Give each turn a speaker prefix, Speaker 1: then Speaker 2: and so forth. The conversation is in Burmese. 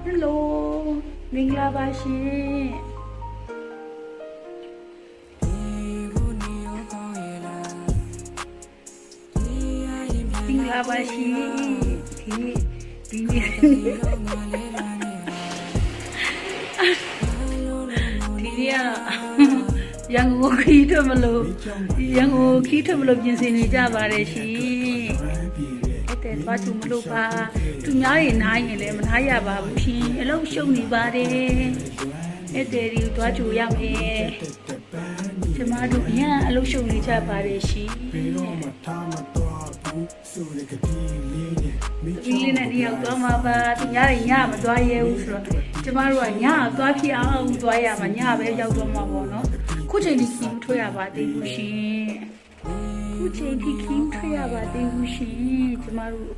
Speaker 1: Hello မင်္ဂလာပါရှင်မင်္ဂလာပါရှင်ဒီရန်ကုန်ခီးထွက်မလို့ပြင်ဆင်နေကြပါတယ်ရှင်အဲ့တဲ့သွားချူမလို့ပါသူများရင်နားရင်လည်းမနားရပါဘူးရှင်အလုံးရှုံနေပါတယ်အဲ့တဲ့ဒီသွားချူရမယ်ကျမတို့အရင်အလုံးရှုံနေကြပါတယ်ရှင်ဒီလေးနဲ့ဒီရောက်သွားမှာပါသူများရင်ညမသွားရဲဘူးဆိုတော့ကျမတို့ကညသွားဖြစ်အောင်သွားရမှာညပဲရောက်သွားမှာပေါ့နော်ခုချိန်ဒီခင်းထွက်ရပါသေးဘူးရှင်ခုချိန်ဒီခင်းထွက်ရပါသေးဘူးရှင်ကျမတို့